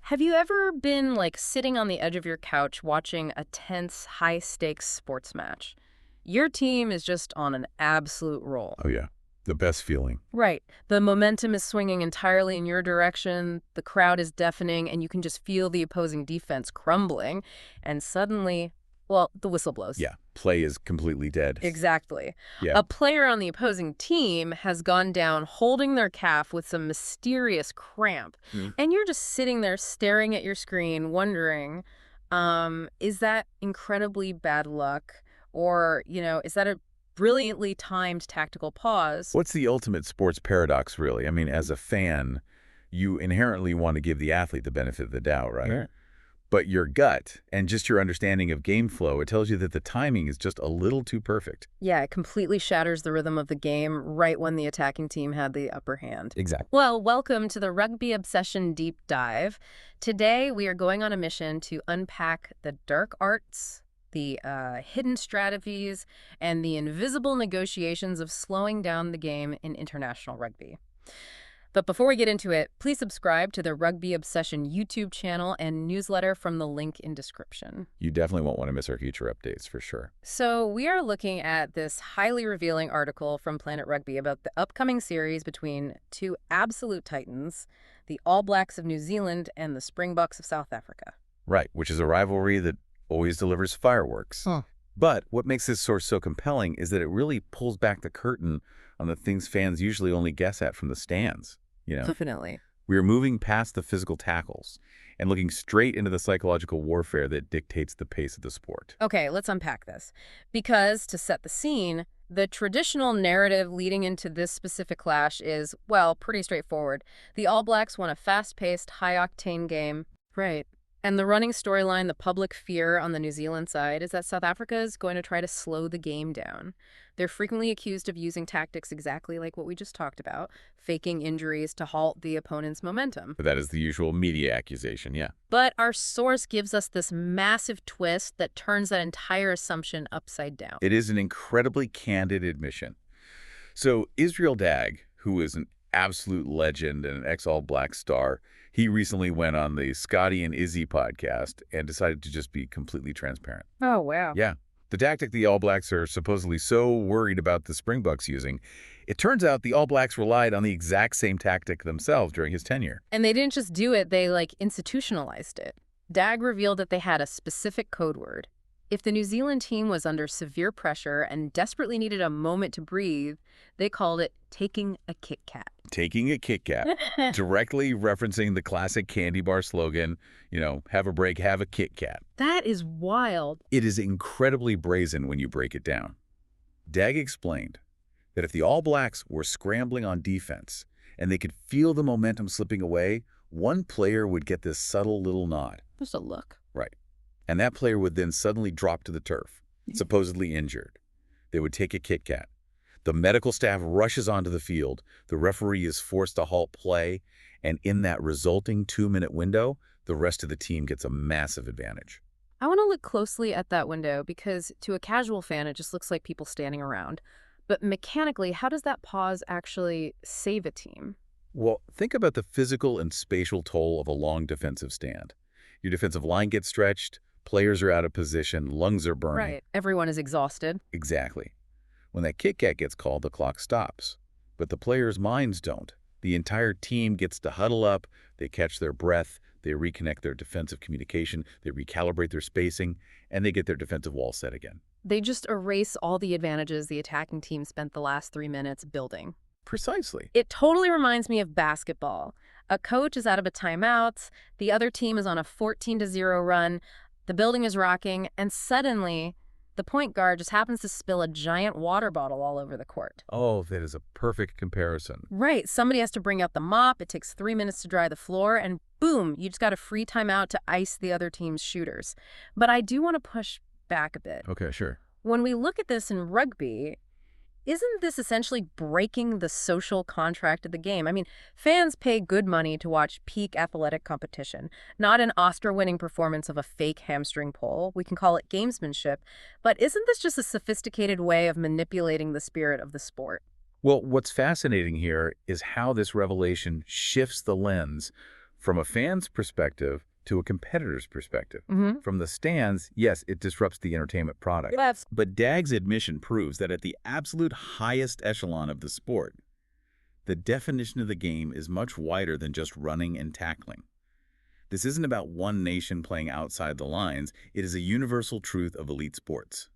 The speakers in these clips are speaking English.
Have you ever been, like, sitting on the edge of your couch watching a tense, high-stakes sports match? Your team is just on an absolute roll. Oh, yeah. The best feeling. Right. The momentum is swinging entirely in your direction, the crowd is deafening, and you can just feel the opposing defense crumbling. And suddenly, well, the whistle blows. Yeah. Play is completely dead. Exactly. Yeah. A player on the opposing team has gone down holding their calf with some mysterious cramp. And you're just sitting there staring at your screen wondering, is that incredibly bad luck? Or, is that a brilliantly timed tactical pause? What's the ultimate sports paradox, really? I mean, as a fan, you inherently want to give the athlete the benefit of the doubt, right? Sure. But your gut and just your understanding of game flow, it tells you that the timing is just a little too perfect. Yeah, it completely shatters the rhythm of the game right when the attacking team had the upper hand. Exactly. Well, welcome to the Rugby Obsession Deep Dive. Today, we are going on a mission to unpack the dark arts, the hidden strategies, and the invisible negotiations of slowing down the game in international rugby. But before we get into it, please subscribe to the Rugby Obsession YouTube channel and newsletter from the link in description. You definitely won't want to miss our future updates, for sure. So we are looking at this highly revealing article from Planet Rugby about the upcoming series between two absolute titans, the All Blacks of New Zealand and the Springboks of South Africa. Right, which is a rivalry that always delivers fireworks. Huh. But what makes this source so compelling is that it really pulls back the curtain on the things fans usually only guess at from the stands. Definitely. We are moving past the physical tackles and looking straight into the psychological warfare that dictates the pace of the sport. Okay, let's unpack this. Because to set the scene, the traditional narrative leading into this specific clash is, well, pretty straightforward. The All Blacks won a fast-paced, high-octane game. Right. And the running storyline, the public fear on the New Zealand side, is that South Africa is going to try to slow the game down. They're frequently accused of using tactics exactly like what we just talked about, faking injuries to halt the opponent's momentum. That is the usual media accusation, yeah. But our source gives us this massive twist that turns that entire assumption upside down. It is an incredibly candid admission. So Israel Dagg, who is an absolute legend and an ex-All Black star, he recently went on the Scotty and Izzy podcast and decided to just be completely transparent. Oh, wow. Yeah. The tactic the All Blacks are supposedly so worried about the Springboks using, it turns out the All Blacks relied on the exact same tactic themselves during his tenure. And they didn't just do it, they, institutionalized it. Dagg revealed that they had a specific code word. If the New Zealand team was under severe pressure and desperately needed a moment to breathe, they called it taking a KitKat. Taking a KitKat, directly referencing the classic candy bar slogan, have a break, have a KitKat. That is wild. It is incredibly brazen when you break it down. Dagg explained that if the All Blacks were scrambling on defense and they could feel the momentum slipping away, one player would get this subtle little nod. Just a look. Right. And that player would then suddenly drop to the turf, supposedly injured. They would take a KitKat. The medical staff rushes onto the field, the referee is forced to halt play, and in that resulting 2-minute window, the rest of the team gets a massive advantage. I want to look closely at that window because to a casual fan, it just looks like people standing around. But mechanically, how does that pause actually save a team? Well, think about the physical and spatial toll of a long defensive stand. Your defensive line gets stretched, players are out of position, lungs are burning. Right. Everyone is exhausted. Exactly. When that KitKat gets called, the clock stops. But the players' minds don't. The entire team gets to huddle up, they catch their breath, they reconnect their defensive communication, they recalibrate their spacing, and they get their defensive wall set again. They just erase all the advantages the attacking team spent the last 3 minutes building. Precisely. It totally reminds me of basketball. A coach is out of a timeout, the other team is on a 14-0 run, the building is rocking, and suddenly the point guard just happens to spill a giant water bottle all over the court. Oh, that is a perfect comparison. Right. Somebody has to bring out the mop. It takes 3 minutes to dry the floor, and boom, you just got a free timeout to ice the other team's shooters. But I do want to push back a bit. Okay, sure. When we look at this in rugby, isn't this essentially breaking the social contract of the game? I mean, fans pay good money to watch peak athletic competition, not an Oscar-winning performance of a fake hamstring pull. We can call it gamesmanship. But isn't this just a sophisticated way of manipulating the spirit of the sport? Well, what's fascinating here is how this revelation shifts the lens From a fan's perspective to a competitor's perspective. Mm-hmm. From the stands, yes, it disrupts the entertainment product. Yes. But Dagg's admission proves that at the absolute highest echelon of the sport, the definition of the game is much wider than just running and tackling. This isn't about one nation playing outside the lines. It is a universal truth of elite sports.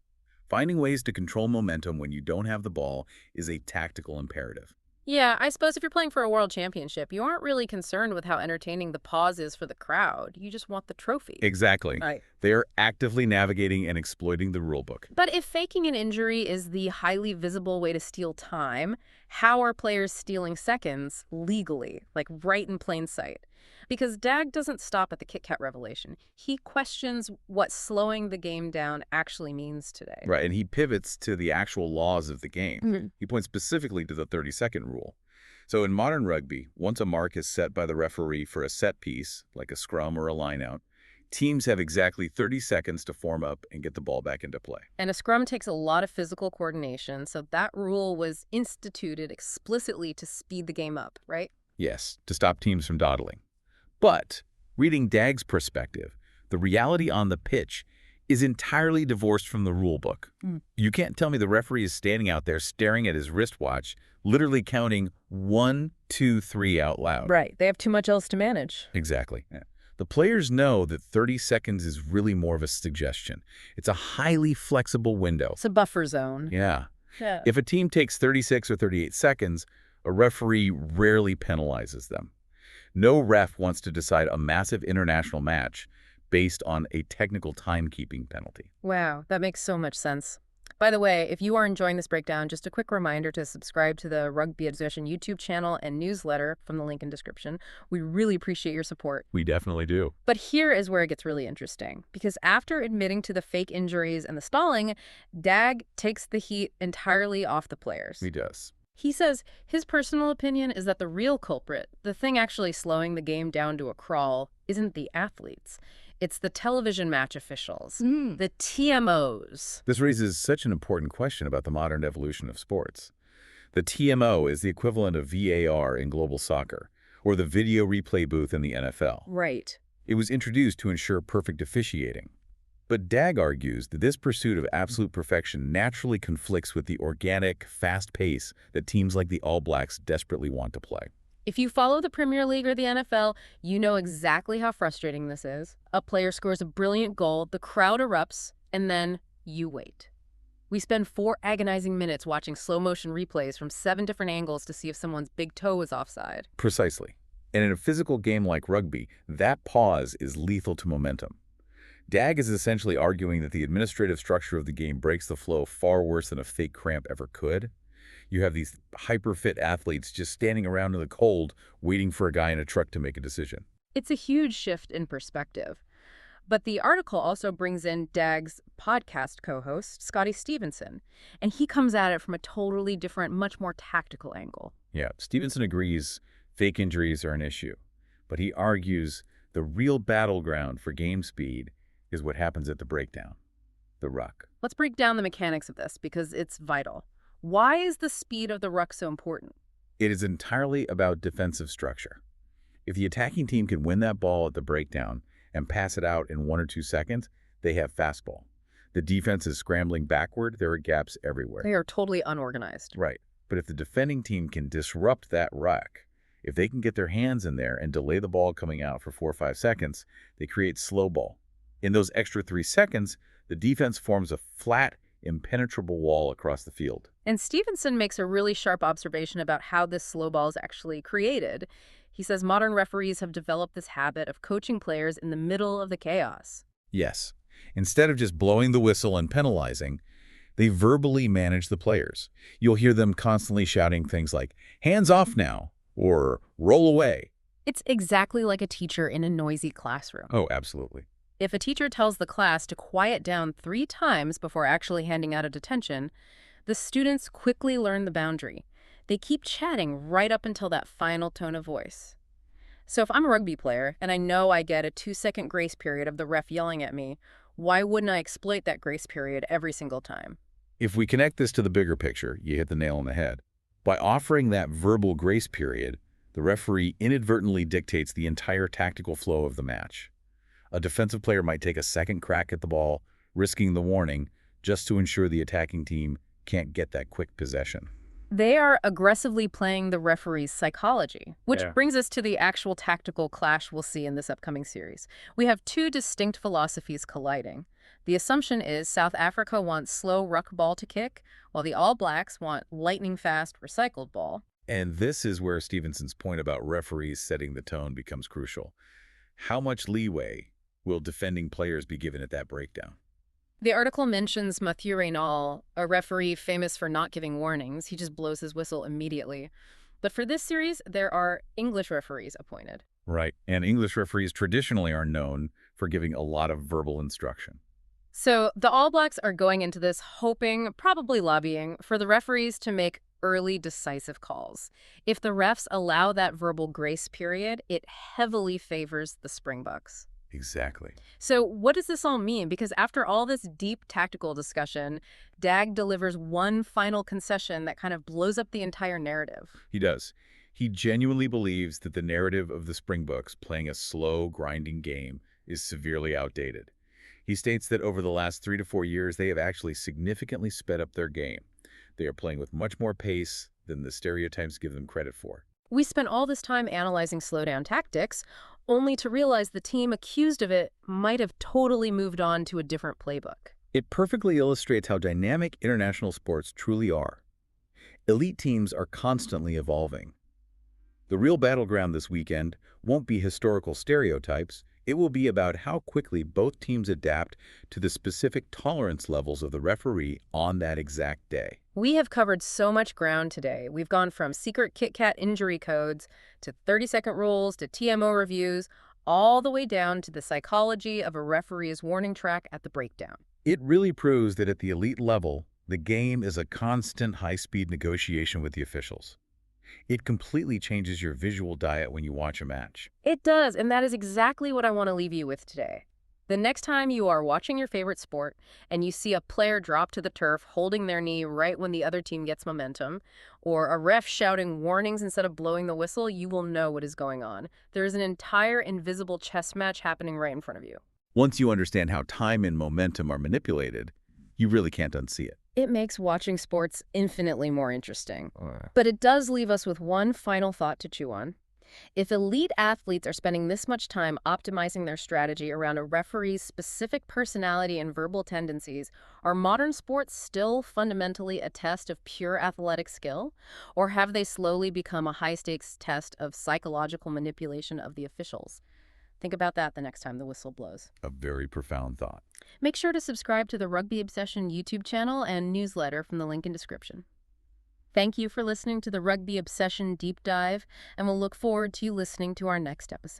Finding ways to control momentum when you don't have the ball is a tactical imperative. Yeah, I suppose if you're playing for a world championship, you aren't really concerned with how entertaining the pause is for the crowd. You just want the trophy. Exactly. Right. They are actively navigating and exploiting the rulebook. But if faking an injury is the highly visible way to steal time, how are players stealing seconds legally, like right in plain sight? Because Dagg doesn't stop at the KitKat revelation. He questions what slowing the game down actually means today. Right, and he pivots to the actual laws of the game. Mm-hmm. He points specifically to the 30-second rule. So in modern rugby, once a mark is set by the referee for a set piece, like a scrum or a line-out, teams have exactly 30 seconds to form up and get the ball back into play. And a scrum takes a lot of physical coordination, so that rule was instituted explicitly to speed the game up, right? Yes, to stop teams from dawdling. But, reading Dagg's perspective, the reality on the pitch is entirely divorced from the rule book. You can't tell me the referee is standing out there staring at his wristwatch, literally counting 1, 2, 3 out loud. Right. They have too much else to manage. Exactly. The players know that 30 seconds is really more of a suggestion. It's a highly flexible window. It's a buffer zone. Yeah. Yeah. If a team takes 36 or 38 seconds, a referee rarely penalizes them. No ref wants to decide a massive international match based on a technical timekeeping penalty. Wow, that makes so much sense. By the way, if you are enjoying this breakdown, just a quick reminder to subscribe to the Rugby Obsession YouTube channel and newsletter from the link in description. We really appreciate your support. We definitely do. But here is where it gets really interesting, because after admitting to the fake injuries and the stalling, Dagg takes the heat entirely off the players. He does. He says his personal opinion is that the real culprit, the thing actually slowing the game down to a crawl, isn't the athletes. It's the television match officials, the TMOs. This raises such an important question about the modern evolution of sports. The TMO is the equivalent of VAR in global soccer, or the video replay booth in the NFL. Right. It was introduced to ensure perfect officiating. But Dagg argues that this pursuit of absolute perfection naturally conflicts with the organic, fast pace that teams like the All Blacks desperately want to play. If you follow the Premier League or the NFL, you know exactly how frustrating this is. A player scores a brilliant goal, the crowd erupts, and then you wait. We spend 4 agonizing minutes watching slow-motion replays from 7 different angles to see if someone's big toe is offside. Precisely. And in a physical game like rugby, that pause is lethal to momentum. Dagg is essentially arguing that the administrative structure of the game breaks the flow far worse than a fake cramp ever could. You have these hyper-fit athletes just standing around in the cold, waiting for a guy in a truck to make a decision. It's a huge shift in perspective. But the article also brings in Dagg's podcast co-host, Scotty Stevenson, and he comes at it from a totally different, much more tactical angle. Yeah, Stevenson agrees fake injuries are an issue, but he argues the real battleground for game speed is what happens at the breakdown, the ruck. Let's break down the mechanics of this because it's vital. Why is the speed of the ruck so important? It is entirely about defensive structure. If the attacking team can win that ball at the breakdown and pass it out in 1 or 2 seconds, they have fastball. The defense is scrambling backward. There are gaps everywhere. They are totally unorganized. Right. But if the defending team can disrupt that ruck, if they can get their hands in there and delay the ball coming out for 4 or 5 seconds, they create slow ball. In those extra 3 seconds, the defense forms a flat, impenetrable wall across the field. And Stevenson makes a really sharp observation about how this slow ball is actually created. He says modern referees have developed this habit of coaching players in the middle of the chaos. Yes. Instead of just blowing the whistle and penalizing, they verbally manage the players. You'll hear them constantly shouting things like, "Hands off now," or "Roll away." It's exactly like a teacher in a noisy classroom. Oh, absolutely. If a teacher tells the class to quiet down 3 times before actually handing out a detention, the students quickly learn the boundary. They keep chatting right up until that final tone of voice. So if I'm a rugby player and I know I get a 2-second grace period of the ref yelling at me, why wouldn't I exploit that grace period every single time? If we connect this to the bigger picture, you hit the nail on the head. By offering that verbal grace period, The referee inadvertently dictates the entire tactical flow of the match. A defensive player might take a second crack at the ball, risking the warning, just to ensure the attacking team can't get that quick possession. They are aggressively playing the referee's psychology, which brings us to the actual tactical clash we'll see in this upcoming series. We have two distinct philosophies colliding. The assumption is South Africa wants slow ruck ball to kick, while the All Blacks want lightning-fast recycled ball. And this is where Stevenson's point about referees setting the tone becomes crucial. How much leeway will defending players be given at that breakdown? The article mentions Mathieu Reynal, a referee famous for not giving warnings. He just blows his whistle immediately. But for this series, there are English referees appointed. Right, and English referees traditionally are known for giving a lot of verbal instruction. So the All Blacks are going into this hoping, probably lobbying, for the referees to make early decisive calls. If the refs allow that verbal grace period, it heavily favors the Springboks. Exactly. So what does this all mean? Because after all this deep tactical discussion, Dagg delivers one final concession that kind of blows up the entire narrative. He does. He genuinely believes that the narrative of the Springboks playing a slow, grinding game is severely outdated. He states that over the last 3 to 4 years, they have actually significantly sped up their game. They are playing with much more pace than the stereotypes give them credit for. We spent all this time analyzing slowdown tactics, only to realize the team accused of it might have totally moved on to a different playbook. It perfectly illustrates how dynamic international sports truly are. Elite teams are constantly evolving. The real battleground this weekend won't be historical stereotypes. It will be about how quickly both teams adapt to the specific tolerance levels of the referee on that exact day. We have covered so much ground today. We've gone from secret KitKat injury codes to 30-second rules to TMO reviews, all the way down to the psychology of a referee's warning track at the breakdown. It really proves that at the elite level, the game is a constant high-speed negotiation with the officials. It completely changes your visual diet when you watch a match. It does, and that is exactly what I want to leave you with today. The next time you are watching your favorite sport and you see a player drop to the turf holding their knee right when the other team gets momentum, or a ref shouting warnings instead of blowing the whistle, you will know what is going on. There is an entire invisible chess match happening right in front of you. Once you understand how time and momentum are manipulated, you really can't unsee it. It makes watching sports infinitely more interesting. But it does leave us with one final thought to chew on. If elite athletes are spending this much time optimizing their strategy around a referee's specific personality and verbal tendencies, are modern sports still fundamentally a test of pure athletic skill? Or have they slowly become a high-stakes test of psychological manipulation of the officials? Think about that the next time the whistle blows. A very profound thought. Make sure to subscribe to the Rugby Obsession YouTube channel and newsletter from the link in description. Thank you for listening to the Rugby Obsession Deep Dive, and we'll look forward to you listening to our next episode.